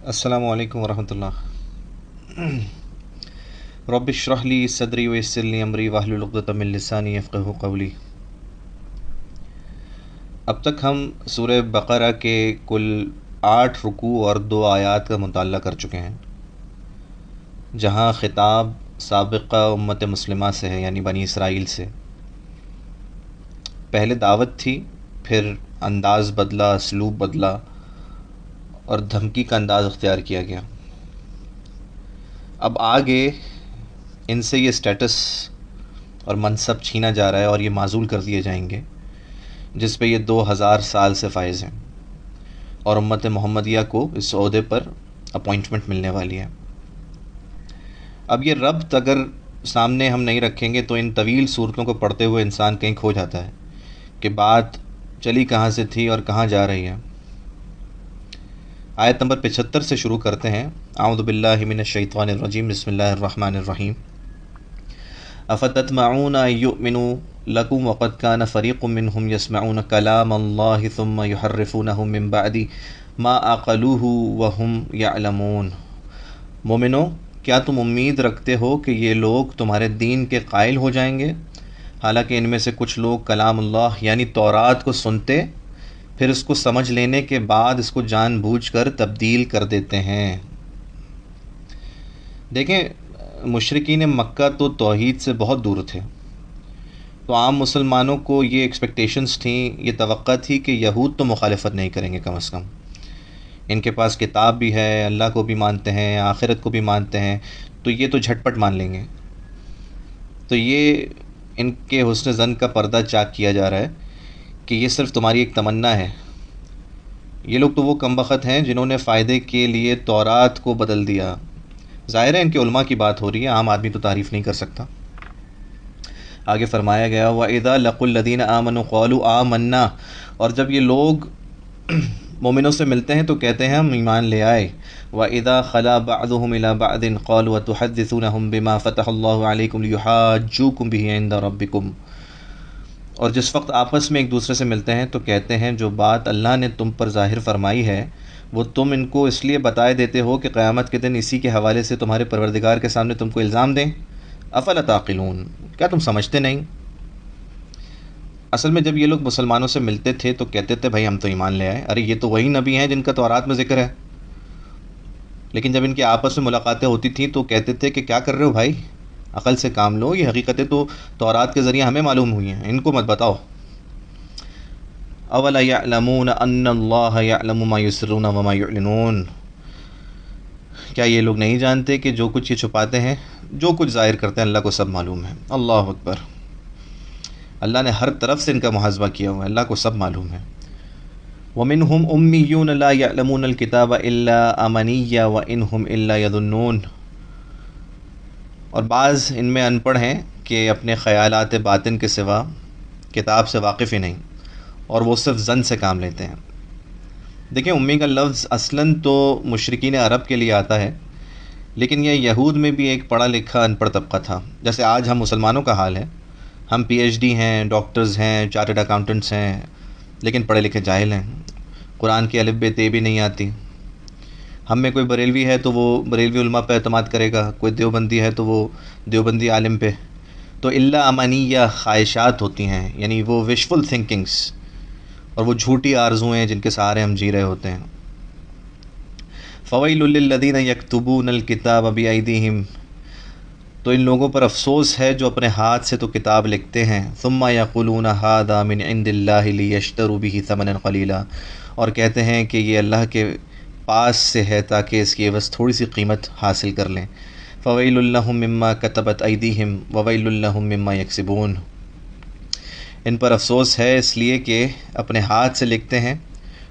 السلام علیکم ورحمۃ اللہ۔ رب اشرح لی صدری ویسر لی امری واحلل عقدۃ من لسانی یفقہوا قولی۔ اب تک ہم سورہ بقرہ کے کل 8 رکوع اور 2 آیات کا مطالعہ کر چکے ہیں، جہاں خطاب سابقہ امت مسلمہ سے ہے، یعنی بنی اسرائیل سے۔ پہلے دعوت تھی، پھر انداز بدلا، اسلوب بدلا اور دھمکی کا انداز اختیار کیا گیا۔ اب آگے ان سے یہ سٹیٹس اور منصب چھینا جا رہا ہے اور یہ معزول کر دیے جائیں گے جس پہ یہ 2000 سال سے فائز ہیں، اور امت محمدیہ کو اس عہدے پر اپوائنٹمنٹ ملنے والی ہے۔ اب یہ ربط اگر سامنے ہم نہیں رکھیں گے تو ان طویل صورتوں کو پڑھتے ہوئے انسان کہیں کھو جاتا ہے کہ بات چلی کہاں سے تھی اور کہاں جا رہی ہے۔ آیت نمبر 75 سے شروع کرتے ہیں۔ اعوذ باللہ من الشیطان الرجیم، بسم اللہ الرحمن الرحیم۔ افتطمعون ان یؤمنوا لکم وقد کان فریق منہم یسمعون کلام اللہ ثم یحرفونہ من بعد ما عقلوہ وہم یعلمون۔ مومنو، کیا تم امید رکھتے ہو کہ یہ لوگ تمہارے دین کے قائل ہو جائیں گے، حالانکہ ان میں سے کچھ لوگ کلام اللہ یعنی تورات کو سنتے، پھر اس کو سمجھ لینے کے بعد اس کو جان بوجھ کر تبدیل کر دیتے ہیں۔ دیکھیں، مشرکین مکہ تو توحید سے بہت دور تھے، تو عام مسلمانوں کو یہ ایکسپیکٹیشنز تھیں، یہ توقع تھی کہ یہود تو مخالفت نہیں کریں گے، کم از کم ان کے پاس کتاب بھی ہے، اللہ کو بھی مانتے ہیں، آخرت کو بھی مانتے ہیں، تو یہ تو جھٹ پٹ مان لیں گے۔ تو یہ ان کے حسن ظن کا پردہ چاک کیا جا رہا ہے کہ یہ صرف تمہاری ایک تمنا ہے۔ یہ لوگ تو وہ کم بخت ہیں جنہوں نے فائدے کے لیے تورات کو بدل دیا۔ ظاہر ہے ان کے علماء کی بات ہو رہی ہے، عام آدمی تو تعریف نہیں کر سکتا۔ آگے فرمایا گیا وَإِذَا لَقُوا الَّذِينَ آمَنُوا قَالُوا آمَنَّا، اور جب یہ لوگ مومنوں سے ملتے ہیں تو کہتے ہیں ہم ایمان لے آئے۔ وَإِذَا خَلَا بَعْضُهُمْ إِلَىٰ بَعْضٍ قَالُوا وَتُحَدِّثُونَهُم بِمَا فَتَحَ اللَّهُ عَلَيْكُمْ لِيُحَاجُّوكُم بِهِ عِندَ رَبِّكُمْ، اور جس وقت آپس میں ایک دوسرے سے ملتے ہیں تو کہتے ہیں جو بات اللہ نے تم پر ظاہر فرمائی ہے وہ تم ان کو اس لیے بتائے دیتے ہو کہ قیامت کے دن اسی کے حوالے سے تمہارے پروردگار کے سامنے تم کو الزام دیں۔ افلا تعقلون، کیا تم سمجھتے نہیں؟ اصل میں جب یہ لوگ مسلمانوں سے ملتے تھے تو کہتے تھے بھائی ہم تو ایمان لے آئے، ارے یہ تو وہی نبی ہیں جن کا تورات میں ذکر ہے۔ لیکن جب ان کے آپس میں ملاقاتیں ہوتی تھیں تو کہتے تھے کہ کیا کر رہے ہو بھائی، عقل سے کام لو، یہ حقیقتیں تو تورات کے ذریعے ہمیں معلوم ہوئی ہیں، ان کو مت بتاؤ۔ اولا یعلمون ان اللہ یعلم ما یسرون وما یعلنون، کیا یہ لوگ نہیں جانتے کہ جو کچھ یہ چھپاتے ہیں، جو کچھ ظاہر کرتے ہیں، اللہ کو سب معلوم ہے۔ اللہ اکبر، اللہ نے ہر طرف سے ان کا محاسبہ کیا ہوا ہے، اللہ کو سب معلوم ہے۔ وَمِنْهُمْ أُمِّيُّونَ لَا يَعْلَمُونَ الْكِتَابَ إِلَّا أَمَانِيَّ وَإِنْهُمْ إِلَّا يَظُنُّونَ، اور بعض ان میں ان پڑھ ہیں کہ اپنے خیالات باطن کے سوا کتاب سے واقف ہی نہیں، اور وہ صرف ظن سے کام لیتے ہیں۔ دیکھیں، امی کا لفظ اصلاً تو مشرکین عرب کے لیے آتا ہے، لیکن یہ یہود میں بھی ایک پڑھا لکھا ان پڑھ طبقہ تھا، جیسے آج ہم مسلمانوں کا حال ہے۔ ہم پی ایچ ڈی ہیں، ڈاکٹرز ہیں، چارٹرڈ اکاؤنٹنٹس ہیں، لیکن پڑھے لکھے جاہل ہیں، قرآن کی الف ب ت بھی نہیں آتی۔ ہم میں کوئی بریلوی ہے تو وہ بریلوی علماء پہ اعتماد کرے گا، کوئی دیوبندی ہے تو وہ دیوبندی عالم پہ۔ تو الا امانیہ خواہشات ہوتی ہیں، یعنی وہ وشفل تھنکنگس اور وہ جھوٹی آرزوئیں جن کے سہارے ہم جی رہے ہوتے ہیں۔ فویل للذین یکتبون الکتاب بایدیہم، تو ان لوگوں پر افسوس ہے جو اپنے ہاتھ سے تو کتاب لکھتے ہیں، ثم یقولون ھذا من عند اللہ لیشتروا بہ ثمنا قلیلا، اور کہتے ہیں کہ یہ اللہ کے پاس سے ہے تاکہ اس کی عوض تھوڑی سی قیمت حاصل کر لیں۔ فویل لہم مما کتبت ایدیہم وویل لہم مما یکسبون، ان پر افسوس ہے اس لیے کہ اپنے ہاتھ سے لکھتے ہیں،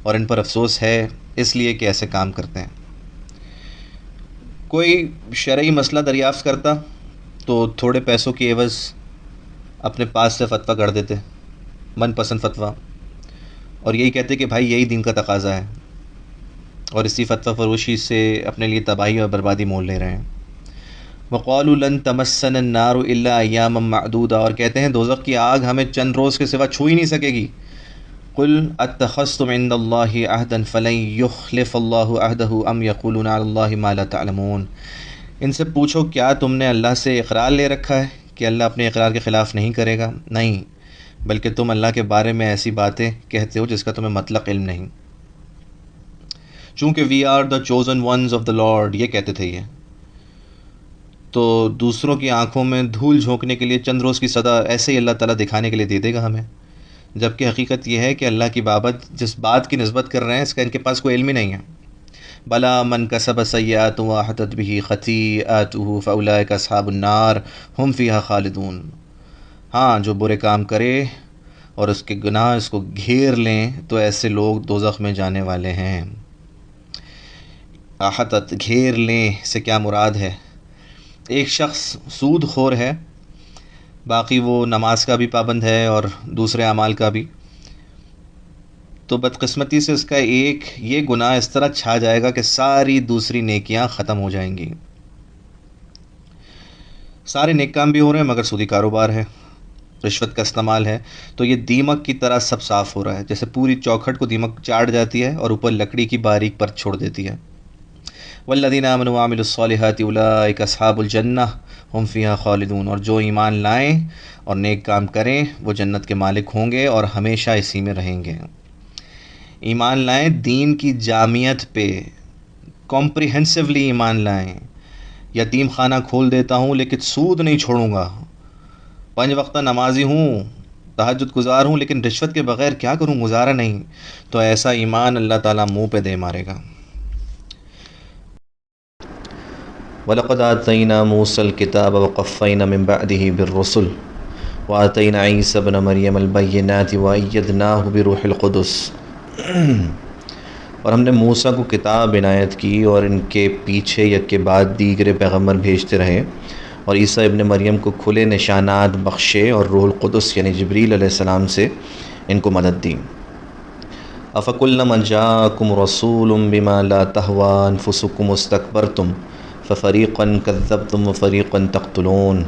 اور ان پر افسوس ہے اس لیے کہ ایسے کام کرتے ہیں۔ کوئی شرعی مسئلہ دریافت کرتا تو تھوڑے پیسوں کی عوض اپنے پاس سے فتویٰ کر دیتے، من پسند فتویٰ، اور یہی کہتے کہ بھائی یہی دین کا تقاضا ہے، اور اسی فتویٰ فروشی سے اپنے لیے تباہی اور بربادی مول لے رہے ہیں۔ وَقَالُوا لَن تَمَسَّنَا النَّارُ إِلَّا أَيَّامًا مَّعْدُودًا، اور کہتے ہیں دوزخ کی آگ ہمیں چند روز کے سوا چھو ہی نہیں سکے گی، قل اتخذتم عند اللہ عہدا فلن یخلف اللہ عہدہ ام یقولون علی اللہ ما لا تعلمون، ان سے پوچھو کیا تم نے اللہ سے اقرار لے رکھا ہے کہ اللہ اپنے اقرار کے خلاف نہیں کرے گا؟ نہیں، بلکہ تم اللہ کے بارے میں ایسی باتیں کہتے ہو جس کا تمہیں مطلق علم نہیں۔ چونکہ we are the chosen ones of the Lord, یہ کہتے تھے یہ، تو دوسروں کی آنکھوں میں دھول جھونکنے کے لیے چند روز کی سزا ایسے ہی اللہ تعالیٰ دکھانے کے لیے دے دے گا ہمیں، جبکہ حقیقت یہ ہے کہ اللہ کی بابت جس بات کی نسبت کر رہے ہیں اس کا ان کے پاس کوئی علم ہی نہیں ہے۔ بلا من کسب سیئات واحطت به خطیئاته فاولئک اصحاب النار هم فیہا خالدون، ہاں جو برے کام کرے اور اس کے گناہ اس کو گھیر لیں تو ایسے لوگ دوزخ میں جانے والے ہیں۔ احطت، گھیر لیں سے کیا مراد ہے؟ ایک شخص سود خور ہے، باقی وہ نماز کا بھی پابند ہے اور دوسرے اعمال کا بھی، تو بدقسمتی سے اس کا ایک یہ گناہ اس طرح چھا جائے گا کہ ساری دوسری نیکیاں ختم ہو جائیں گی۔ سارے نیک کام بھی ہو رہے ہیں مگر سودی کاروبار ہے، رشوت کا استعمال ہے، تو یہ دیمک کی طرح سب صاف ہو رہا ہے، جیسے پوری چوکھٹ کو دیمک چاٹ جاتی ہے اور اوپر لکڑی کی باریک پر چھوڑ دیتی ہے۔ والذین آمنوا وعملوا الصالحات اولئک اصحاب الجنہ ہم فیہا خالدون، اور جو ایمان لائیں اور نیک کام کریں وہ جنت کے مالک ہوں گے اور ہمیشہ اسی میں رہیں گے۔ ایمان لائیں دین کی جامعیت پہ، کمپریہنسولی ایمان لائیں۔ یتیم خانہ کھول دیتا ہوں لیکن سود نہیں چھوڑوں گا، 5 وقتہ نمازی ہوں، تہجد گزار ہوں، لیکن رشوت کے بغیر کیا کروں، گزارا نہیں، تو ایسا ایمان اللہ تعالیٰ منہ پہ دے مارے گا۔ وَلَقَدْ آتَيْنَا مُوسَى الْكِتَابَ وَقَفَّيْنَا مِن بَعْدِهِ بِالرُّسُلِ وَآتَيْنَا عِيسَى ابْنَ مَرْيَمَ الْبَيِّنَاتِ وَأَيَّدْنَاهُ بِرُوحِ الْقُدُسِ، اور ہم نے موسیٰ کو کتاب عنایت کی اور ان کے پیچھے یک کے بعد دیگر پیغمبر بھیجتے رہے، اور عیسیٰ ابن مریم کو کھلے نشانات بخشے اور روح القدس یعنی جبریل علیہ السلام سے ان کو مدد دی۔ افکلما جاءکم رسول بما لا تہوی انفسکم استکبرتم ففریقا کذبتم وفریقا تقتلون،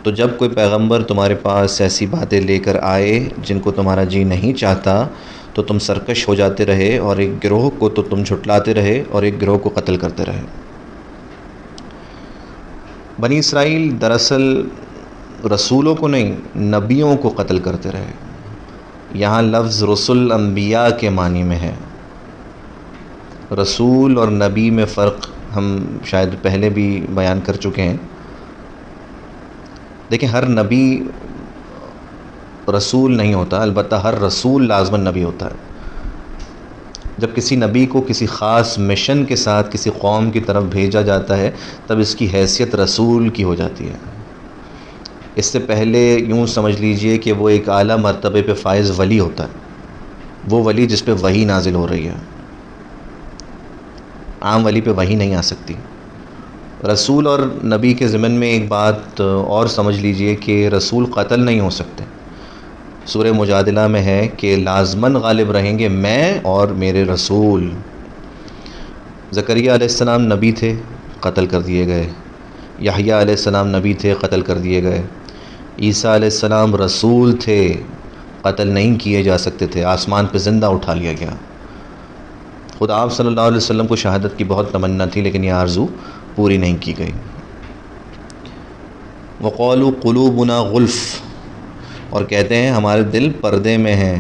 تو جب کوئی پیغمبر تمہارے پاس ایسی باتیں لے کر آئے جن کو تمہارا جی نہیں چاہتا تو تم سرکش ہو جاتے رہے، اور ایک گروہ کو تو تم جھٹلاتے رہے اور ایک گروہ کو قتل کرتے رہے۔ بنی اسرائیل دراصل رسولوں کو نہیں، نبیوں کو قتل کرتے رہے۔ یہاں لفظ رسول انبیاء کے معنی میں ہے، رسول اور نبی میں فرق ہم شاید پہلے بھی بیان کر چکے ہیں۔ دیکھیں، ہر نبی رسول نہیں ہوتا، البتہ ہر رسول لازماً نبی ہوتا ہے۔ جب کسی نبی کو کسی خاص مشن کے ساتھ کسی قوم کی طرف بھیجا جاتا ہے تب اس کی حیثیت رسول کی ہو جاتی ہے۔ اس سے پہلے یوں سمجھ لیجئے کہ وہ ایک اعلیٰ مرتبے پہ فائز ولی ہوتا ہے، وہ ولی جس پہ وحی نازل ہو رہی ہے، عام ولی پہ وحی نہیں آ سکتی۔ رسول اور نبی کے ضمن میں ایک بات اور سمجھ لیجئے کہ رسول قتل نہیں ہو سکتے۔ سورہ مجادلہ میں ہے کہ لازماً غالب رہیں گے میں اور میرے رسول۔ زکریا علیہ السلام نبی تھے، قتل کر دیے گئے۔ یحییٰ علیہ السلام نبی تھے، قتل کر دیے گئے۔ عیسیٰ علیہ السلام رسول تھے، قتل نہیں کیے جا سکتے تھے، آسمان پہ زندہ اٹھا لیا گیا۔ خود آپ صلی اللہ علیہ وسلم کو شہادت کی بہت تمنا تھی لیکن یہ آرزو پوری نہیں کی گئی۔ وقالوا قلوبنا غلف، اور کہتے ہیں ہمارے دل پردے میں ہیں۔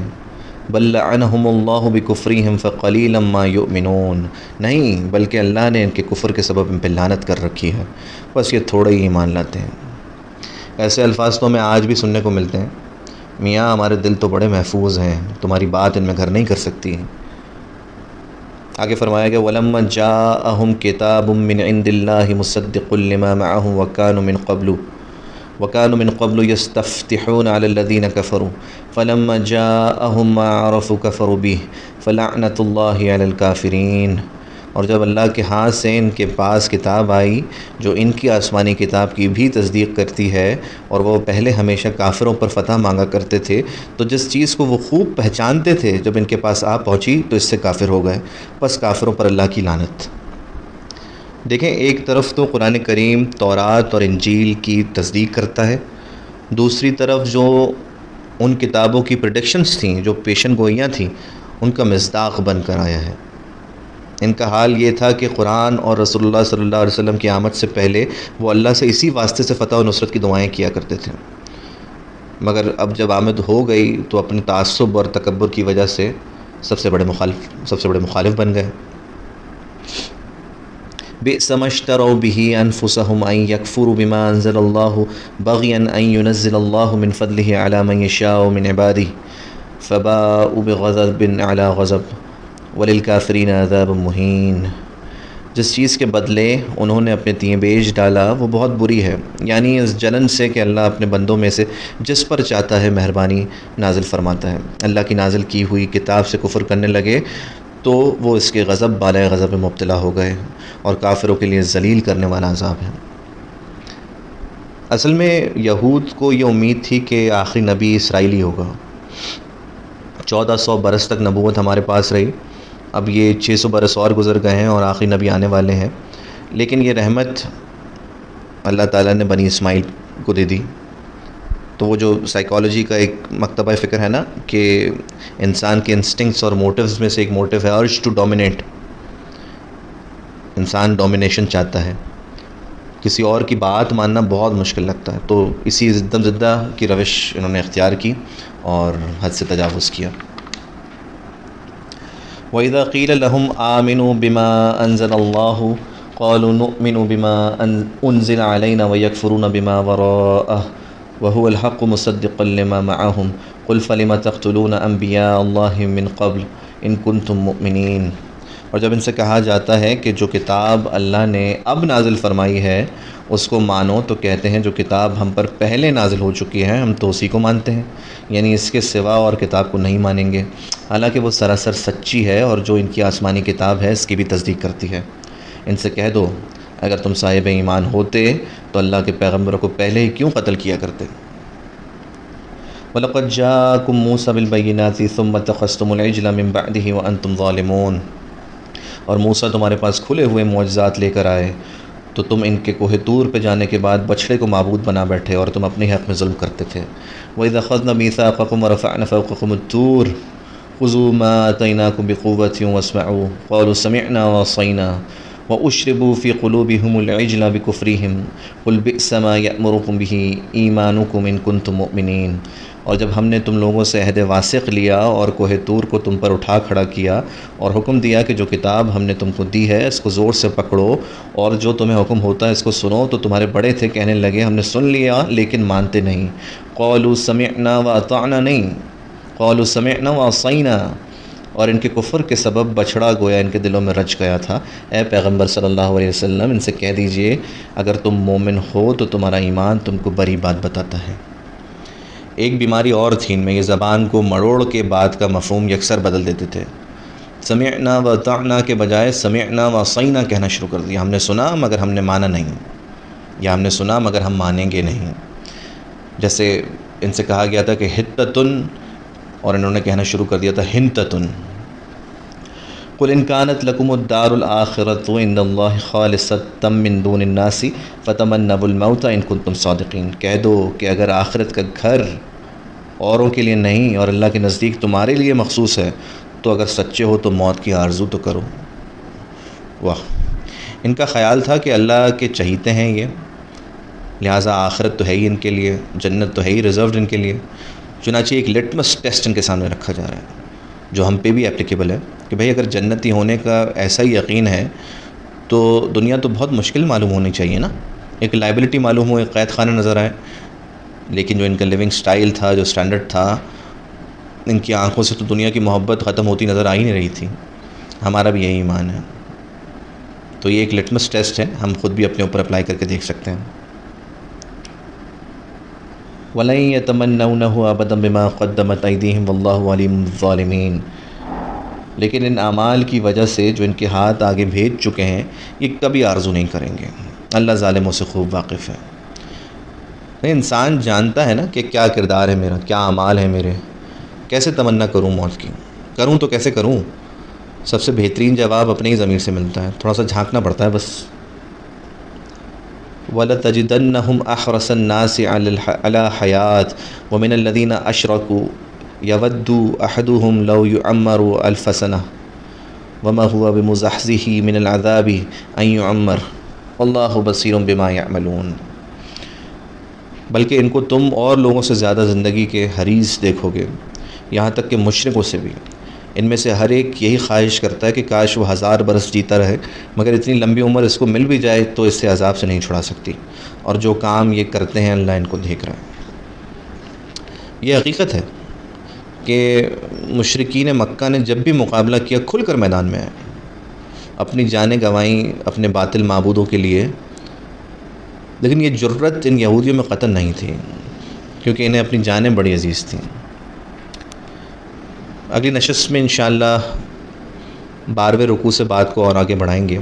بل لعنہم اللہ بکفرہم فقلیلا ما یؤمنون، نہیں بلکہ اللہ نے ان کے کفر کے سبب ان پہ لعنت کر رکھی ہے، بس یہ تھوڑے ہی ایمان لاتے ہیں۔ ایسے الفاظ تو ہمیں آج بھی سننے کو ملتے ہیں، میاں ہمارے دل تو بڑے محفوظ ہیں، تمہاری بات ان میں گھر نہیں کر سکتی۔ آگے فرمایا گیا وَلَمَّا جَاءَهُمْ كِتَابٌ مِّنْ عِنْدِ اللَّهِ مُصَدِّقٌ لِّمَا مَعَهُمْ وَكَانُوا مِنْ قَبْلُ يَسْتَفْتِحُونَ عَلَى الَّذِينَ كَفَرُوا فَلَمَّا جَاءَهُمْ مَا عَرَفُوا كَفَرُوا بِهِ فَلَعْنَةُ اللَّهِ عَلَى الْكَافِرِينَ، اور جب اللہ کے ہاتھ سے ان کے پاس کتاب آئی جو ان کی آسمانی کتاب کی بھی تصدیق کرتی ہے، اور وہ پہلے ہمیشہ کافروں پر فتح مانگا کرتے تھے، تو جس چیز کو وہ خوب پہچانتے تھے جب ان کے پاس آ پہنچی تو اس سے کافر ہو گئے، بس کافروں پر اللہ کی لعنت۔ دیکھیں، ایک طرف تو قرآن کریم تورات اور انجیل کی تصدیق کرتا ہے، دوسری طرف جو ان کتابوں کی پریڈکشنز تھیں جو پیشن گوئیاں تھیں، ان کا مصداق بن کر آیا ہے۔ ان کا حال یہ تھا کہ قرآن اور رسول اللہ صلی اللہ علیہ وسلم کی آمد سے پہلے وہ اللہ سے اسی واسطے سے فتح و نصرت کی دعائیں کیا کرتے تھے، مگر اب جب آمد ہو گئی تو اپنے تعصب اور تکبر کی وجہ سے سب سے بڑے مخالف بن گئے۔ بئس ما اشتروا به انفسهم ان يكفروا بما انزل الله بغيا ان ينزل الله من فضله على من يشاء من عباده فباءوا بغضب على غضب وللكافرين عذاب مهين۔ جس چیز کے بدلے انہوں نے اپنے تئیں بیچ ڈالا وہ بہت بری ہے، یعنی اس جلن سے کہ اللہ اپنے بندوں میں سے جس پر چاہتا ہے مہربانی نازل فرماتا ہے۔ اللہ کی نازل کی ہوئی کتاب سے کفر کرنے لگے تو وہ اس کے غضب بالائے غضب میں مبتلا ہو گئے، اور کافروں کے لیے ذلیل کرنے والا عذاب ہے۔ اصل میں یہود کو یہ امید تھی کہ آخری نبی اسرائیلی ہوگا۔ 1400 برس تک نبوت ہمارے پاس رہی، اب یہ 600 برس اور گزر گئے ہیں اور آخری نبی آنے والے ہیں، لیکن یہ رحمت اللہ تعالیٰ نے بنی اسماعیل کو دے دی۔ تو وہ جو سائیکالوجی کا ایک مکتبہ فکر ہے نا کہ انسان کے انسٹنکٹس اور موٹیوز میں سے ایک موٹیو ہے ارج ٹو ڈومینیٹ، انسان ڈومینیشن چاہتا ہے، کسی اور کی بات ماننا بہت مشکل لگتا ہے، تو اسی زدم زدہ کی روش انہوں نے اختیار کی اور حد سے تجاوز کیا۔ وَإِذَا قِيلَ لَهُمْ آمِنُوا بِمَا أَنزَلَ اللَّهُ قَالُوا نُؤْمِنُ بِمَا أُنزِلَ عَلَيْنَا وَيَكْفُرُونَ بِمَا وَرَاءَهُ وَهُوَ الْحَقُّ مُصَدِّقًا لِمَا مَعَهُمْ قُلْ فَلِمَ تَقْتُلُونَ أَنْبِيَاءَ اللَّهِ مِنْ قَبْلُ إِن كُنتُم مُؤْمِنِينَ۔ اور جب ان سے کہا جاتا ہے کہ جو کتاب اللہ نے اب نازل فرمائی ہے اس کو مانو، تو کہتے ہیں جو کتاب ہم پر پہلے نازل ہو چکی ہے ہم تو اسی کو مانتے ہیں، یعنی اس کے سوا اور کتاب کو نہیں مانیں گے، حالانکہ وہ سراسر سچی ہے اور جو ان کی آسمانی کتاب ہے اس کی بھی تصدیق کرتی ہے۔ ان سے کہہ دو اگر تم صاحب ایمان ہوتے تو اللہ کے پیغمبروں کو پہلے ہی کیوں قتل کیا کرتے۔ وَلَقَدْ جَاءَكُم مُوسَىٰ بِالْبَيِّنَاتِ ثُمَّ اتَّخَذْتُمُ الْعِجْلَ مِن بَعْدِهِ وَأَنتُمْ ظَالِمُونَ۔ اور موسیٰ تمہارے پاس کھلے ہوئے معجزات لے کر آئے تو تم ان کے کوہ طور پہ جانے کے بعد بچھڑے کو معبود بنا بیٹھے اور تم اپنے حق میں ظلم کرتے تھے۔ وَإِذَا أَخَذْنَا مِيثَاقَكُمْ وَرَفَعْنَا فَوْقَكُمُ الطُّورَ خُذُوا مَا آتَيْنَاكُمْ بِقُوَّةٍ وَاسْمَعُوا قَالُوا سَمِعْنَا وَعَصَيْنَا وَأُشْرِبُوا فِي قُلُوبِهِمُ الْعِجْلَ بِكُفْرِهِمْ قُلْ بِئْسَ مَا يَأْمُرُكُمْ بِهِ إِيمَانُكُمْ إِن كُنتُم مُؤْمِنِينَ۔ اور جب ہم نے تم لوگوں سے عہد واثق لیا اور کوہ طور کو تم پر اٹھا کھڑا کیا اور حکم دیا کہ جو کتاب ہم نے تم کو دی ہے اس کو زور سے پکڑو اور جو تمہیں حکم ہوتا ہے اس کو سنو، تو تمہارے بڑے تھے کہنے لگے ہم نے سن لیا لیکن مانتے نہیں۔ قالوا سمعنا واطعنا، نہیں قالوا سمعنا وعصینا، اور ان کے کفر کے سبب بچھڑا گویا ان کے دلوں میں رچ گیا تھا۔ اے پیغمبر صلی اللہ علیہ وسلم ان سے کہہ دیجئے اگر تم مومن ہو تو تمہارا ایمان تم کو بری بات بتاتا ہے۔ ایک بیماری اور تھی ان میں، یہ زبان کو مروڑ کے بات کا مفہوم یکسر بدل دیتے تھے۔ سمعنا واطعنا کے بجائے سمعنا وعصینا کہنا شروع کر دیا، ہم نے سنا مگر ہم نے مانا نہیں، یا ہم نے سنا مگر ہم مانیں گے نہیں۔ جیسے ان سے کہا گیا تھا کہ حتتن اور انہوں نے کہنا شروع کر دیا تھا ہنتتن۔ قل ان كانت لكم الدار الآخرة عند الله خالصة من دون الناس فتمنوا الموت ان كنتم صادقین۔ کہہ دو کہ اگر آخرت کا گھر اوروں کے لیے نہیں اور اللہ کے نزدیک تمہارے لیے مخصوص ہے تو اگر سچے ہو تو موت کی آرزو تو کرو۔ واہ، ان کا خیال تھا کہ اللہ کے چہیتے ہیں یہ، لہٰذا آخرت تو ہے ہی ان کے لیے، جنت تو ہے ہی ریزروڈ ان کے لیے۔ چنانچہ ایک لٹمس ٹیسٹ ان کے سامنے رکھا جا رہا ہے جو ہم پہ بھی اپلیکیبل ہے کہ بھئی اگر جنتی ہونے کا ایسا ہی یقین ہے تو دنیا تو بہت مشکل معلوم ہونی چاہیے نا، ایک لائبلٹی معلوم ہو، ایک قید خانہ نظر آئے، لیکن جو ان کا لیونگ سٹائل تھا، جو سٹینڈرڈ تھا، ان کی آنکھوں سے تو دنیا کی محبت ختم ہوتی نظر آ ہی نہیں رہی تھی۔ ہمارا بھی یہی ایمان ہے، تو یہ ایک لٹمس ٹیسٹ ہے، ہم خود بھی اپنے اوپر اپلائی کر کے دیکھ سکتے ہیں۔ وَلَن يَتَمَنَّوْنَهُ أَبَدًا بِمَا قَدَّمَتْ أَيْدِيهِمْ وَاللَّهُ عَلِيمٌ بِالظَّالِمِينَ، لیکن ان اعمال کی وجہ سے جو ان کے ہاتھ آگے بھیج چکے ہیں یہ کبھی آرزو نہیں کریں گے، اللہ ظالموں سے خوب واقف ہے۔ انسان جانتا ہے نا کہ کیا کردار ہے میرا، کیا اعمال ہے میرے، کیسے تمنا کروں موت کی، کروں تو کیسے کروں؟ سب سے بہترین جواب اپنے ہی ضمیر سے ملتا ہے، تھوڑا سا جھانکنا پڑتا ہے بس۔ وَلَتَجِدَنَّهُمْ أَحْرَصَ النَّاسِ عَلَى حَيَاةٍ وَمِنَ الَّذِينَ أَشْرَكُوا يَوَدُّ أَحَدُهُمْ لَوْ يُعَمَّرُ أَلْفَ سَنَةٍ وَمَا هُوَ بِمُزَحْزِحِهِ مِنَ الْعَذَابِ أَن يُعَمَّرَ وَاللَّهُ بَصِيرٌ بِمَا يَعْمَلُونَ۔ بلکہ ان کو تم اور لوگوں سے زیادہ زندگی کے حریص دیکھو گے، یہاں تک کہ مشرکوں سے بھی۔ ان میں سے ہر ایک یہی خواہش کرتا ہے کہ کاش وہ 1000 برس جیتا رہے، مگر اتنی لمبی عمر اس کو مل بھی جائے تو اس سے عذاب سے نہیں چھڑا سکتی، اور جو کام یہ کرتے ہیں اللہ ان کو دیکھ رہا ہے۔ یہ حقیقت ہے کہ مشرکین مکہ نے جب بھی مقابلہ کیا کھل کر میدان میں آئے، اپنی جانیں گنوائیں اپنے باطل معبودوں کے لیے، لیکن یہ جرت ان یہودیوں میں قطعاً نہیں تھی، کیونکہ انہیں اپنی جانیں بڑی عزیز تھیں۔ اگلی نشست میں انشاءاللہ 12ویں رکوع سے بات کو اور آگے بڑھائیں گے۔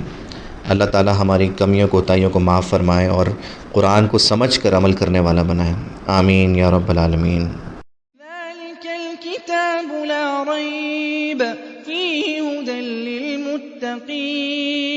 اللہ تعالی ہماری کمیوں کوتاہیوں کو معاف فرمائے اور قرآن کو سمجھ کر عمل کرنے والا بنائے، آمین یا رب العالمین۔ ذلك الكتاب لا ريب فيه هدى للمتقين